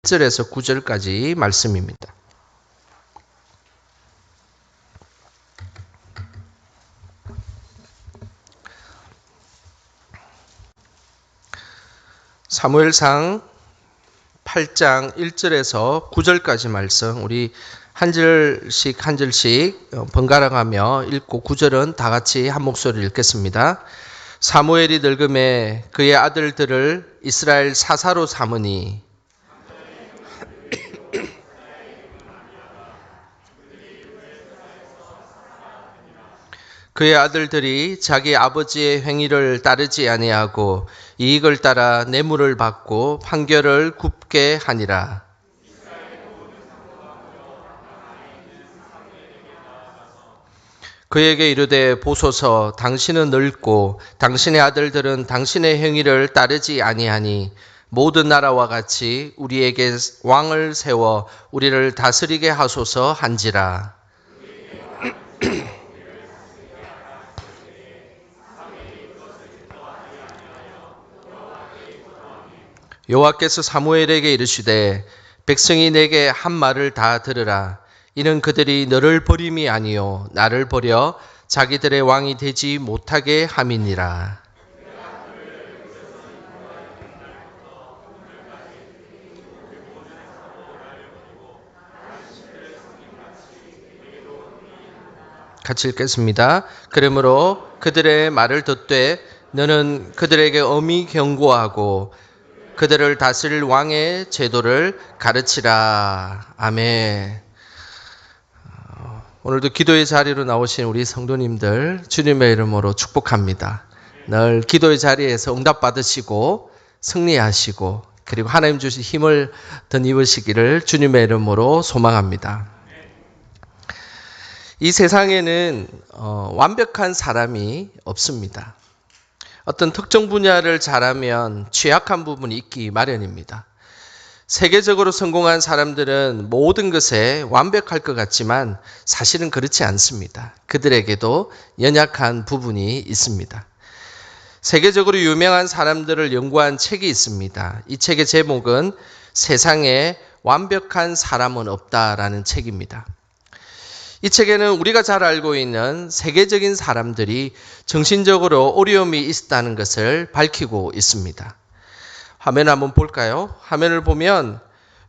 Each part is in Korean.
1절에서 9절까지 말씀입니다. 사무엘상 8장 1절에서 9절까지 말씀, 우리 한 절씩 번갈아 가며 읽고 9절은 다 같이 한 목소리로 읽겠습니다. 사무엘이 늙음에 그의 아들들을 이스라엘 사사로 삼으니 그의 아들들이 자기 아버지의 행위를 따르지 아니하고 이익을 따라 뇌물을 받고 판결을 굽게 하니라. 그에게 이르되 보소서, 당신은 늙고 당신의 아들들은 당신의 행위를 따르지 아니하니 모든 나라와 같이 우리에게 왕을 세워 우리를 다스리게 하소서 한지라. 여호와께서 사무엘에게 이르시되 백성이 내게 한 말을 다 들으라. 이는 그들이 너를 버림이 아니요 나를 버려 자기들의 왕이 되지 못하게 함이니라. 같이 읽겠습니다. 그러므로 그들의 말을 듣되 너는 그들에게 엄히 경고하고 그들을 다스릴 왕의 제도를 가르치라. 아멘. 오늘도 기도의 자리로 나오신 우리 성도님들 주님의 이름으로 축복합니다. 늘 기도의 자리에서 응답받으시고 승리하시고 그리고 하나님 주신 힘을 덧입으시기를 주님의 이름으로 소망합니다. 이 세상에는 완벽한 사람이 없습니다. 어떤 특정 분야를 잘하면 취약한 부분이 있기 마련입니다. 세계적으로 성공한 사람들은 모든 것에 완벽할 것 같지만 사실은 그렇지 않습니다. 그들에게도 연약한 부분이 있습니다. 세계적으로 유명한 사람들을 연구한 책이 있습니다. 이 책의 제목은 세상에 완벽한 사람은 없다라는 책입니다. 이 책에는 우리가 잘 알고 있는 세계적인 사람들이 정신적으로 어려움이 있다는 것을 밝히고 있습니다. 화면 한번 볼까요? 화면을 보면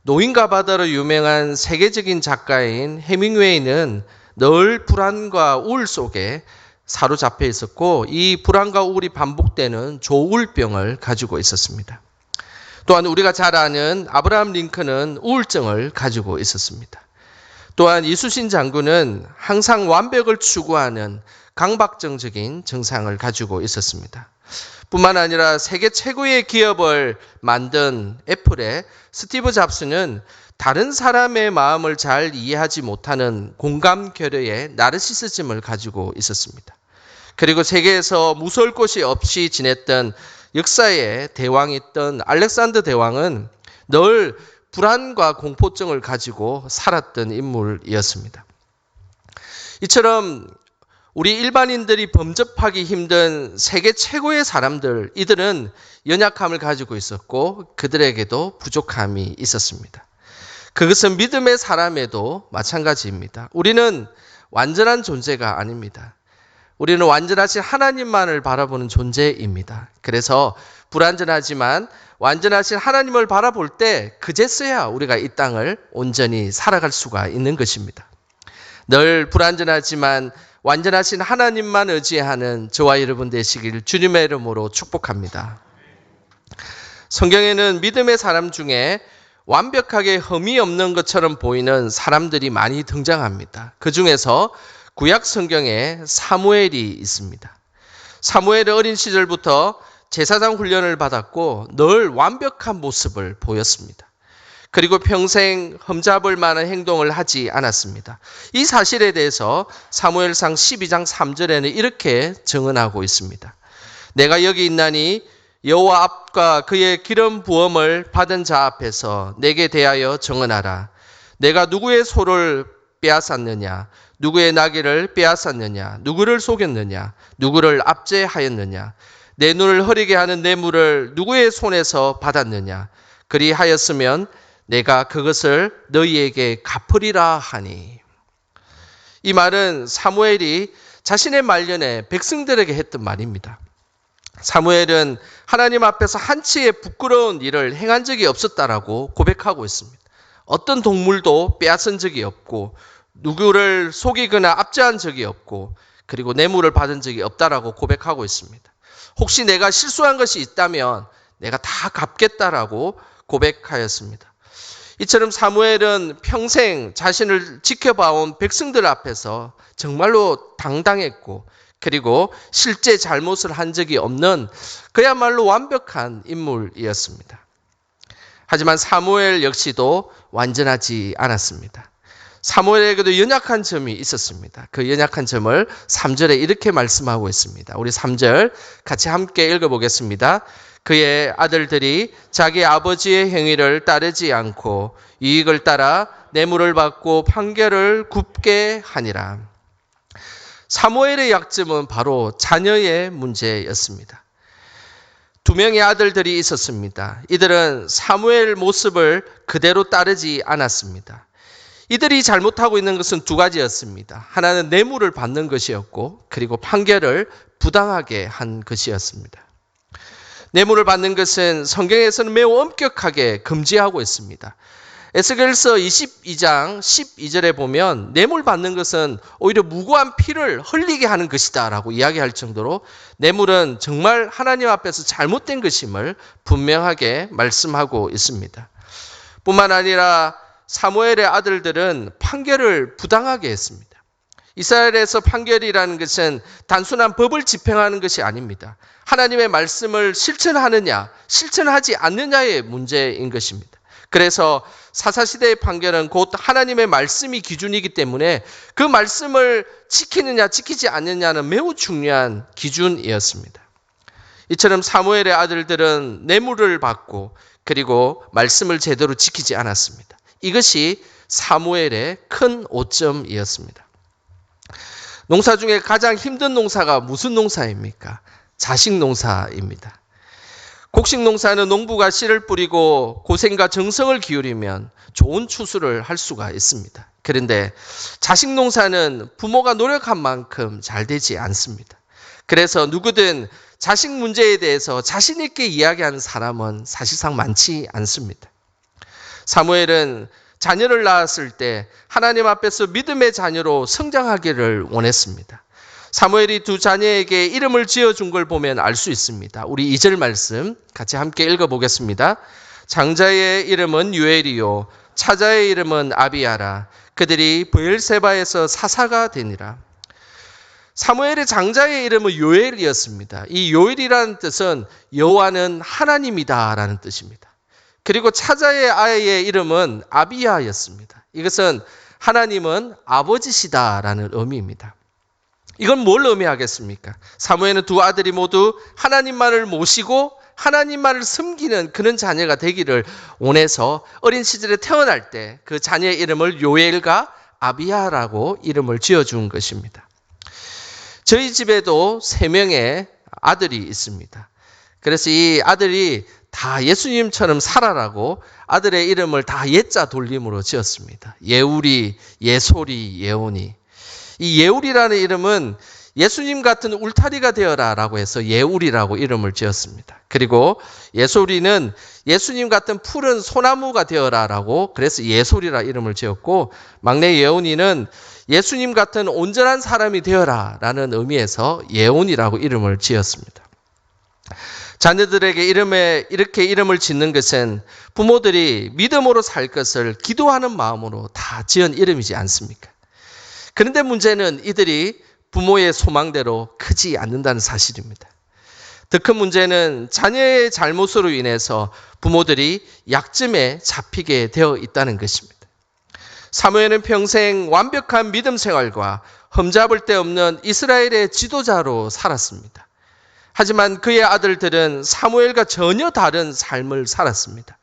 노인과 바다로 유명한 세계적인 작가인 해밍웨이는 늘 불안과 우울 속에 사로잡혀 있었고 이 불안과 우울이 반복되는 조울병을 가지고 있었습니다. 또한 우리가 잘 아는 아브라함 링컨은 우울증을 가지고 있었습니다. 또한 이순신 장군은 항상 완벽을 추구하는 강박증적인 증상을 가지고 있었습니다. 뿐만 아니라 세계 최고의 기업을 만든 애플의 스티브 잡스는 다른 사람의 마음을 잘 이해하지 못하는 공감 결여의 나르시시즘을 가지고 있었습니다. 그리고 세계에서 무서울 것이 없이 지냈던 역사의 대왕이었던 알렉산더 대왕은 늘 불안과 공포증을 가지고 살았던 인물이었습니다. 이처럼 우리 일반인들이 범접하기 힘든 세계 최고의 사람들, 이들은 연약함을 가지고 있었고 그들에게도 부족함이 있었습니다. 그것은 믿음의 사람에도 마찬가지입니다. 우리는 완전한 존재가 아닙니다. 우리는 완전하신 하나님만을 바라보는 존재입니다. 그래서 불완전하지만 완전하신 하나님을 바라볼 때 그제서야 우리가 이 땅을 온전히 살아갈 수가 있는 것입니다. 늘 불완전하지만 완전하신 하나님만 의지하는 저와 여러분 되시길 주님의 이름으로 축복합니다. 성경에는 믿음의 사람 중에 완벽하게 흠이 없는 것처럼 보이는 사람들이 많이 등장합니다. 그 중에서 구약 성경에 사무엘이 있습니다. 사무엘은 어린 시절부터 제사장 훈련을 받았고 늘 완벽한 모습을 보였습니다. 그리고 평생 흠잡을 만한 행동을 하지 않았습니다. 이 사실에 대해서 사무엘상 12장 3절에는 이렇게 증언하고 있습니다. 내가 여기 있나니 여호와 앞과 그의 기름 부음을 받은 자 앞에서 내게 대하여 증언하라. 내가 누구의 소를 빼앗았느냐, 누구의 나귀를 빼앗았느냐, 누구를 속였느냐, 누구를 압제하였느냐, 내 눈을 흐리게 하는 뇌물을 누구의 손에서 받았느냐. 그리하였으면 내가 그것을 너희에게 갚으리라 하니. 이 말은 사무엘이 자신의 말년에 백성들에게 했던 말입니다. 사무엘은 하나님 앞에서 한치의 부끄러운 일을 행한 적이 없었다라고 고백하고 있습니다. 어떤 동물도 빼앗은 적이 없고 누구를 속이거나 압제한 적이 없고 그리고 뇌물을 받은 적이 없다라고 고백하고 있습니다. 혹시 내가 실수한 것이 있다면 내가 다 갚겠다라고 고백하였습니다. 이처럼 사무엘은 평생 자신을 지켜봐온 백성들 앞에서 정말로 당당했고 그리고 실제 잘못을 한 적이 없는 그야말로 완벽한 인물이었습니다. 하지만 사무엘 역시도 완전하지 않았습니다. 사무엘에게도 연약한 점이 있었습니다. 그 연약한 점을 3절에 이렇게 말씀하고 있습니다. 우리 3절 같이 함께 읽어보겠습니다. 그의 아들들이 자기 아버지의 행위를 따르지 않고 이익을 따라 뇌물을 받고 판결을 굽게 하니라. 사무엘의 약점은 바로 자녀의 문제였습니다. 2명의 아들들이 있었습니다. 이들은 사무엘 모습을 그대로 따르지 않았습니다. 이들이 잘못하고 있는 것은 2가지였습니다. 하나는 뇌물을 받는 것이었고 그리고 판결을 부당하게 한 것이었습니다. 뇌물을 받는 것은 성경에서는 매우 엄격하게 금지하고 있습니다. 에스겔서 22장 12절에 보면 뇌물 받는 것은 오히려 무고한 피를 흘리게 하는 것이다 라고 이야기할 정도로 뇌물은 정말 하나님 앞에서 잘못된 것임을 분명하게 말씀하고 있습니다. 뿐만 아니라 사무엘의 아들들은 판결을 부당하게 했습니다. 이스라엘에서 판결이라는 것은 단순한 법을 집행하는 것이 아닙니다. 하나님의 말씀을 실천하느냐, 실천하지 않느냐의 문제인 것입니다. 그래서 사사시대의 판결은 곧 하나님의 말씀이 기준이기 때문에 그 말씀을 지키느냐, 지키지 않느냐는 매우 중요한 기준이었습니다. 이처럼 사무엘의 아들들은 뇌물을 받고 그리고 말씀을 제대로 지키지 않았습니다. 이것이 사무엘의 큰 오점이었습니다. 농사 중에 가장 힘든 농사가 무슨 농사입니까? 자식 농사입니다. 곡식 농사는 농부가 씨를 뿌리고 고생과 정성을 기울이면 좋은 추수를 할 수가 있습니다. 그런데 자식 농사는 부모가 노력한 만큼 잘 되지 않습니다. 그래서 누구든 자식 문제에 대해서 자신 있게 이야기하는 사람은 사실상 많지 않습니다. 사무엘은 자녀를 낳았을 때 하나님 앞에서 믿음의 자녀로 성장하기를 원했습니다. 사무엘이 2 자녀에게 이름을 지어준 걸 보면 알 수 있습니다. 우리 2절 말씀 같이 함께 읽어보겠습니다. 장자의 이름은 유엘이요 차자의 이름은 아비야라. 그들이 브엘세바에서 사사가 되니라. 사무엘의 장자의 이름은 요엘이었습니다. 이 요엘이라는 뜻은 여호와는 하나님이다 라는 뜻입니다. 그리고 차자의 아이의 이름은 아비야였습니다. 이것은 하나님은 아버지시다라는 의미입니다. 이건 뭘 의미하겠습니까? 사무엘은 2 아들이 모두 하나님만을 모시고 하나님만을 섬기는 그런 자녀가 되기를 원해서 어린 시절에 태어날 때 그 자녀의 이름을 요엘과 아비야라고 이름을 지어준 것입니다. 저희 집에도 3명의 아들이 있습니다. 그래서 이 아들이 다 예수님처럼 살아라고 아들의 이름을 다 예자 돌림으로 지었습니다. 예울이, 예솔이, 예온이. 이 예울이라는 이름은 예수님 같은 울타리가 되어라라고 해서 예울이라고 이름을 지었습니다. 그리고 예솔이는 예수님 같은 푸른 소나무가 되어라라고 그래서 예솔이라 이름을 지었고 막내 예온이는 예수님 같은 온전한 사람이 되어라라는 의미에서 예온이라고 이름을 지었습니다. 자녀들에게 이렇게 이름을 짓는 것은 부모들이 믿음으로 살 것을 기도하는 마음으로 다 지은 이름이지 않습니까? 그런데 문제는 이들이 부모의 소망대로 크지 않는다는 사실입니다. 더 큰 문제는 자녀의 잘못으로 인해서 부모들이 약점에 잡히게 되어 있다는 것입니다. 사무엘은 평생 완벽한 믿음 생활과 흠잡을 데 없는 이스라엘의 지도자로 살았습니다. 하지만 그의 아들들은 사무엘과 전혀 다른 삶을 살았습니다.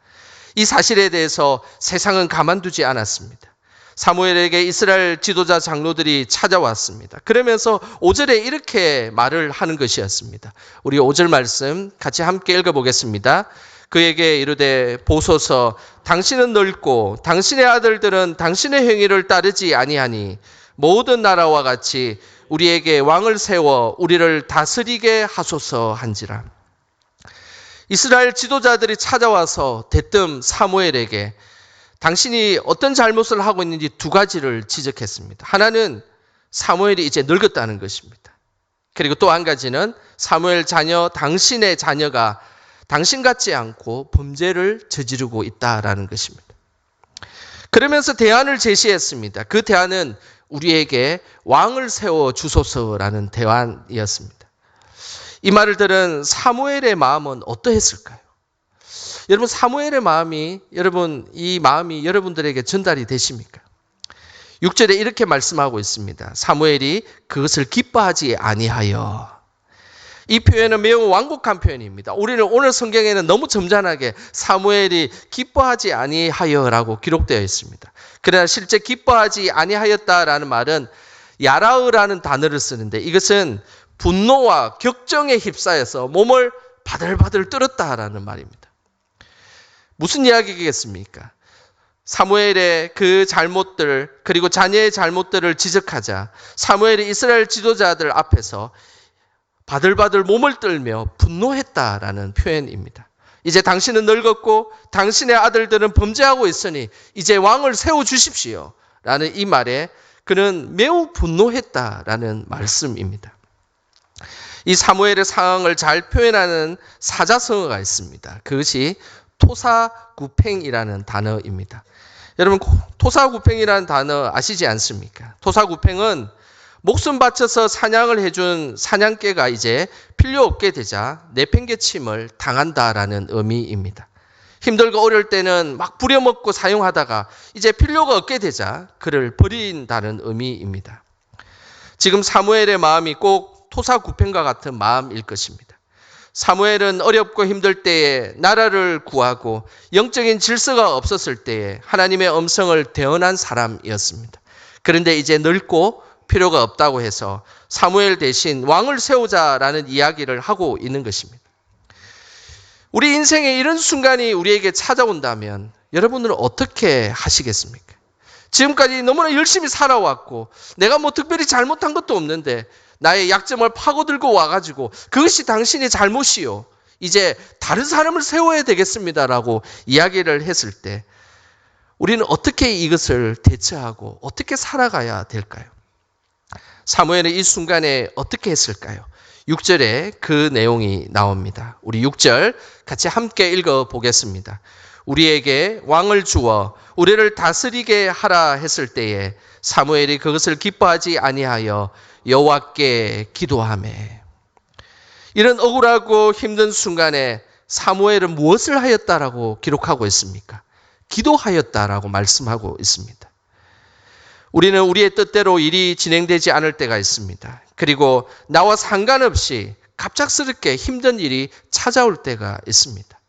이 사실에 대해서 세상은 가만두지 않았습니다. 사무엘에게 이스라엘 지도자 장로들이 찾아왔습니다. 그러면서 5절에 이렇게 말을 하는 것이었습니다. 우리 5절 말씀 같이 함께 읽어보겠습니다. 그에게 이르되 보소서 당신은 늙고 당신의 아들들은 당신의 행위를 따르지 아니하니 모든 나라와 같이 우리에게 왕을 세워 우리를 다스리게 하소서 한지라. 이스라엘 지도자들이 찾아와서 대뜸 사무엘에게 당신이 어떤 잘못을 하고 있는지 두 가지를 지적했습니다. 하나는 사무엘이 이제 늙었다는 것입니다. 그리고 또 한 가지는 사무엘 자녀, 당신의 자녀가 당신 같지 않고 범죄를 저지르고 있다라는 것입니다. 그러면서 대안을 제시했습니다. 그 대안은 우리에게 왕을 세워 주소서라는 대안이었습니다. 이 말을 들은 사무엘의 마음은 어떠했을까요? 여러분, 사무엘의 마음이 이 마음이 여러분들에게 전달이 되십니까? 6절에 이렇게 말씀하고 있습니다. 사무엘이 그것을 기뻐하지 아니하여. 이 표현은 매우 완곡한 표현입니다. 우리는 오늘 성경에는 너무 점잖하게 사무엘이 기뻐하지 아니하여라고 기록되어 있습니다. 그러나 실제 기뻐하지 아니하였다라는 말은 야라으라는 단어를 쓰는데 이것은 분노와 격정에 휩싸여서 몸을 바들바들 떨었다라는 말입니다. 무슨 이야기겠습니까? 사무엘의 그 잘못들 그리고 자녀의 잘못들을 지적하자 사무엘이 이스라엘 지도자들 앞에서 바들바들 몸을 떨며 분노했다라는 표현입니다. 이제 당신은 늙었고 당신의 아들들은 범죄하고 있으니 이제 왕을 세워주십시오 라는 이 말에 그는 매우 분노했다라는 말씀입니다. 이 사무엘의 상황을 잘 표현하는 사자성어가 있습니다. 그것이 토사구팽이라는 단어입니다. 여러분, 토사구팽이라는 단어 아시지 않습니까? 토사구팽은 목숨 바쳐서 사냥을 해준 사냥개가 이제 필요 없게 되자 내팽개침을 당한다라는 의미입니다. 힘들고 어려울 때는 막 부려먹고 사용하다가 이제 필요가 없게 되자 그를 버린다는 의미입니다. 지금 사무엘의 마음이 꼭 토사구팽과 같은 마음일 것입니다. 사무엘은 어렵고 힘들 때에 나라를 구하고 영적인 질서가 없었을 때에 하나님의 음성을 대언한 사람이었습니다. 그런데 이제 늙고 필요가 없다고 해서 사무엘 대신 왕을 세우자라는 이야기를 하고 있는 것입니다. 우리 인생에 이런 순간이 우리에게 찾아온다면 여러분들은 어떻게 하시겠습니까? 지금까지 너무나 열심히 살아왔고 내가 뭐 특별히 잘못한 것도 없는데 나의 약점을 파고들고 와가지고 그것이 당신의 잘못이요. 이제 다른 사람을 세워야 되겠습니다라고 이야기를 했을 때 우리는 어떻게 이것을 대처하고 어떻게 살아가야 될까요? 사무엘은 이 순간에 어떻게 했을까요? 6절에 그 내용이 나옵니다. 우리 6절 같이 함께 읽어보겠습니다. 우리에게 왕을 주어 우리를 다스리게 하라 했을 때에 사무엘이 그것을 기뻐하지 아니하여 여호와께 기도하매. 이런 억울하고 힘든 순간에 사무엘은 무엇을 하였다라고 기록하고 있습니까? 기도하였다라고 말씀하고 있습니다. 우리는 우리의 뜻대로 일이 진행되지 않을 때가 있습니다. 그리고 나와 상관없이 갑작스럽게 힘든 일이 찾아올 때가 있습니다.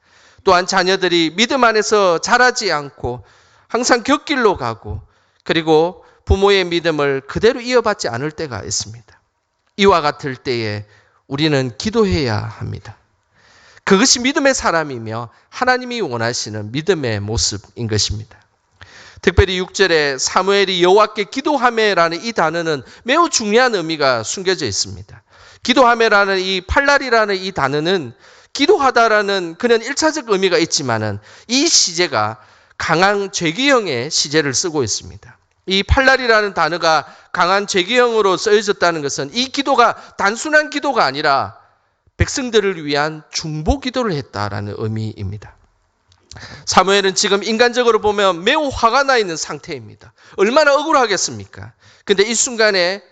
또한 자녀들이 믿음 안에서 자라지 않고 항상 곁길로 가고 그리고 부모의 믿음을 그대로 이어받지 않을 때가 있습니다. 이와 같을 때에 우리는 기도해야 합니다. 그것이 믿음의 사람이며 하나님이 원하시는 믿음의 모습인 것입니다. 특별히 6절에 사무엘이 여호와께 기도하매라는 이 단어는 매우 중요한 의미가 숨겨져 있습니다. 기도하매라는 이 팔날이라는 이 단어는 기도하다라는 그는 1차적 의미가 있지만은 이 시제가 강한 죄기형의 시제를 쓰고 있습니다. 이 팔날이라는 단어가 강한 죄기형으로 쓰여졌다는 것은 이 기도가 단순한 기도가 아니라 백성들을 위한 중보 기도를 했다라는 의미입니다. 사무엘은 지금 인간적으로 보면 매우 화가 나 있는 상태입니다. 얼마나 억울하겠습니까? 근데 이 순간에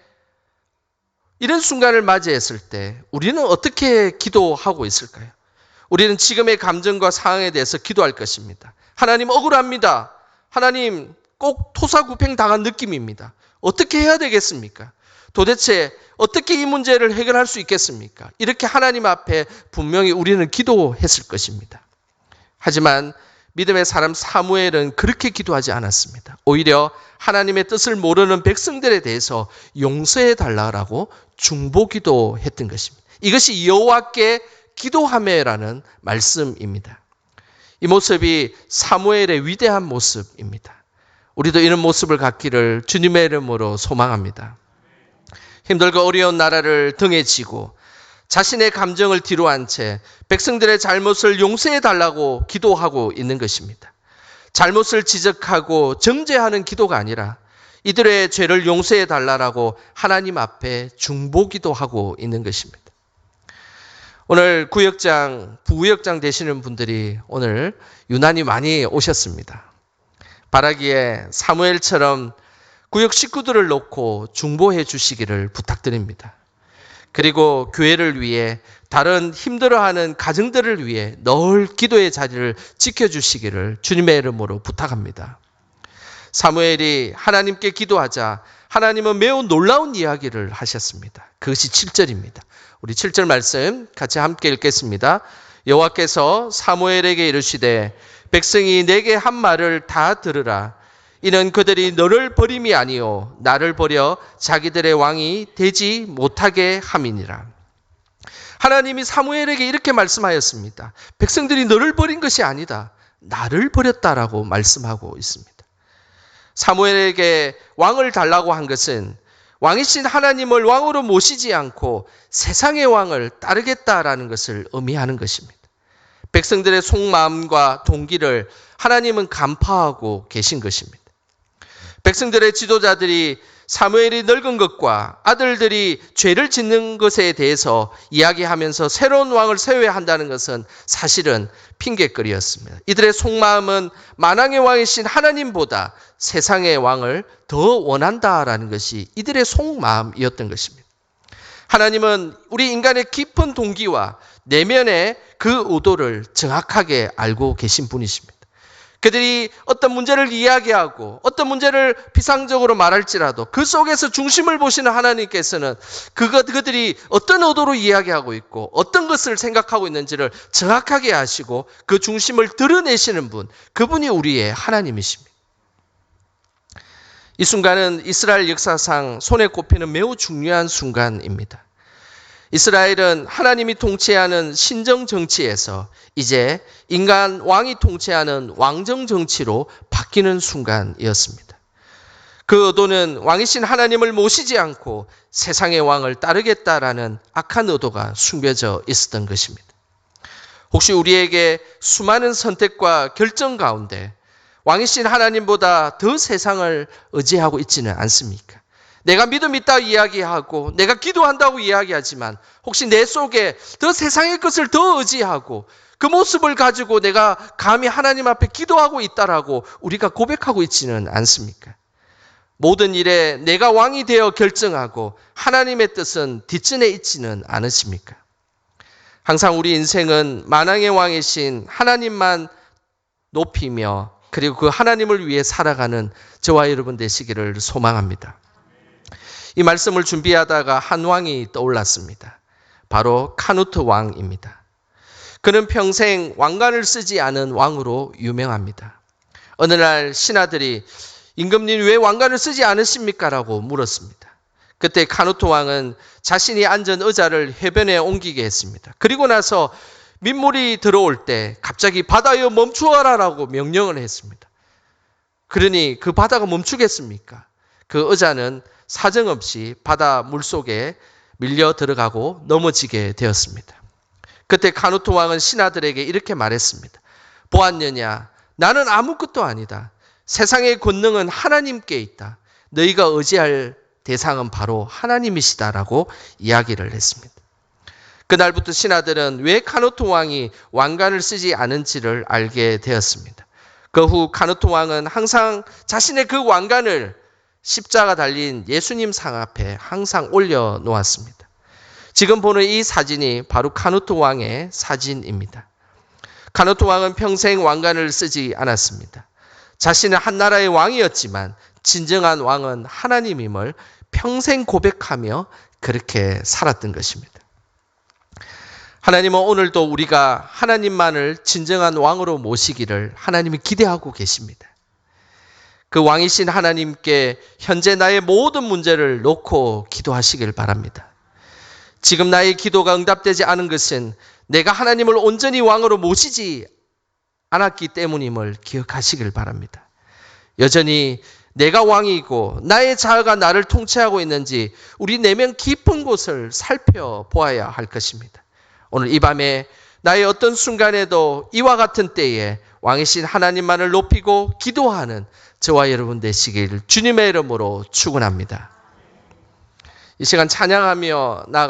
이런 순간을 맞이했을 때 우리는 어떻게 기도하고 있을까요? 우리는 지금의 감정과 상황에 대해서 기도할 것입니다. 하나님 억울합니다. 하나님 꼭 토사구팽 당한 느낌입니다. 어떻게 해야 되겠습니까? 도대체 어떻게 이 문제를 해결할 수 있겠습니까? 이렇게 하나님 앞에 분명히 우리는 기도했을 것입니다. 하지만 믿음의 사람 사무엘은 그렇게 기도하지 않았습니다. 오히려 하나님의 뜻을 모르는 백성들에 대해서 용서해 달라고 중보 기도했던 것입니다. 이것이 여호와께 기도하매라는 말씀입니다. 이 모습이 사무엘의 위대한 모습입니다. 우리도 이런 모습을 갖기를 주님의 이름으로 소망합니다. 힘들고 어려운 나라를 등에 지고 자신의 감정을 뒤로한 채 백성들의 잘못을 용서해 달라고 기도하고 있는 것입니다. 잘못을 지적하고 정죄하는 기도가 아니라 이들의 죄를 용서해 달라고 하나님 앞에 중보기도 하고 있는 것입니다. 오늘 구역장, 부구역장 되시는 분들이 오늘 유난히 많이 오셨습니다. 바라기에 사무엘처럼 구역 식구들을 놓고 중보해 주시기를 부탁드립니다. 그리고 교회를 위해 다른 힘들어하는 가정들을 위해 늘 기도의 자리를 지켜주시기를 주님의 이름으로 부탁합니다. 사무엘이 하나님께 기도하자 하나님은 매우 놀라운 이야기를 하셨습니다. 그것이 7절입니다. 우리 7절 말씀 같이 함께 읽겠습니다. 여호와께서 사무엘에게 이르시되 백성이 내게 한 말을 다 들으라. 이는 그들이 너를 버림이 아니요 나를 버려 자기들의 왕이 되지 못하게 함이니라. 하나님이 사무엘에게 이렇게 말씀하였습니다. 백성들이 너를 버린 것이 아니다. 나를 버렸다라고 말씀하고 있습니다. 사무엘에게 왕을 달라고 한 것은 왕이신 하나님을 왕으로 모시지 않고 세상의 왕을 따르겠다라는 것을 의미하는 것입니다. 백성들의 속마음과 동기를 하나님은 간파하고 계신 것입니다. 백성들의 지도자들이 사무엘이 늙은 것과 아들들이 죄를 짓는 것에 대해서 이야기하면서 새로운 왕을 세워야 한다는 것은 사실은 핑계거리였습니다. 이들의 속마음은 만왕의 왕이신 하나님보다 세상의 왕을 더 원한다라는 것이 이들의 속마음이었던 것입니다. 하나님은 우리 인간의 깊은 동기와 내면의 그 의도를 정확하게 알고 계신 분이십니다. 그들이 어떤 문제를 이야기하고 어떤 문제를 비상적으로 말할지라도 그 속에서 중심을 보시는 하나님께서는 그들이 어떤 의도로 이야기하고 있고 어떤 것을 생각하고 있는지를 정확하게 아시고 그 중심을 드러내시는 분, 그분이 우리의 하나님이십니다. 이 순간은 이스라엘 역사상 손에 꼽히는 매우 중요한 순간입니다. 이스라엘은 하나님이 통치하는 신정 정치에서 이제 인간 왕이 통치하는 왕정 정치로 바뀌는 순간이었습니다. 그 의도는 왕이신 하나님을 모시지 않고 세상의 왕을 따르겠다라는 악한 의도가 숨겨져 있었던 것입니다. 혹시 우리에게 수많은 선택과 결정 가운데 왕이신 하나님보다 더 세상을 의지하고 있지는 않습니까? 내가 믿음 있다고 이야기하고 내가 기도한다고 이야기하지만 혹시 내 속에 더 세상의 것을 더 의지하고 그 모습을 가지고 내가 감히 하나님 앞에 기도하고 있다라고 우리가 고백하고 있지는 않습니까? 모든 일에 내가 왕이 되어 결정하고 하나님의 뜻은 뒷전에 있지는 않으십니까? 항상 우리 인생은 만왕의 왕이신 하나님만 높이며 그리고 그 하나님을 위해 살아가는 저와 여러분 되시기를 소망합니다. 이 말씀을 준비하다가 한 왕이 떠올랐습니다. 바로 카누트 왕입니다. 그는 평생 왕관을 쓰지 않은 왕으로 유명합니다. 어느 날 신하들이 임금님 왜 왕관을 쓰지 않으십니까? 라고 물었습니다. 그때 카누트 왕은 자신이 앉은 의자를 해변에 옮기게 했습니다. 그리고 나서 민물이 들어올 때 갑자기 바다여 멈추어라 라고 명령을 했습니다. 그러니 그 바다가 멈추겠습니까? 그 의자는 사정없이 바다 물속에 밀려 들어가고 넘어지게 되었습니다. 그때 카누트 왕은 신하들에게 이렇게 말했습니다. 보았느냐? 나는 아무것도 아니다. 세상의 권능은 하나님께 있다. 너희가 의지할 대상은 바로 하나님이시다라고 이야기를 했습니다. 그날부터 신하들은 왜 카누트 왕이 왕관을 쓰지 않은지를 알게 되었습니다. 그 후 카누트 왕은 항상 자신의 그 왕관을 십자가 달린 예수님 상 앞에 항상 올려놓았습니다. 지금 보는 이 사진이 바로 카누트 왕의 사진입니다. 카누트 왕은 평생 왕관을 쓰지 않았습니다. 자신은 한 나라의 왕이었지만 진정한 왕은 하나님임을 평생 고백하며 그렇게 살았던 것입니다. 하나님은 오늘도 우리가 하나님만을 진정한 왕으로 모시기를 하나님이 기대하고 계십니다. 그 왕이신 하나님께 현재 나의 모든 문제를 놓고 기도하시길 바랍니다. 지금 나의 기도가 응답되지 않은 것은 내가 하나님을 온전히 왕으로 모시지 않았기 때문임을 기억하시길 바랍니다. 여전히 내가 왕이고 나의 자아가 나를 통치하고 있는지 우리 내면 깊은 곳을 살펴보아야 할 것입니다. 오늘 이 밤에 나의 어떤 순간에도 이와 같은 때에 왕이신 하나님만을 높이고 기도하는 저와 여러분 되시길 주님의 이름으로 축원합니다. 이 시간 찬양하며 나아가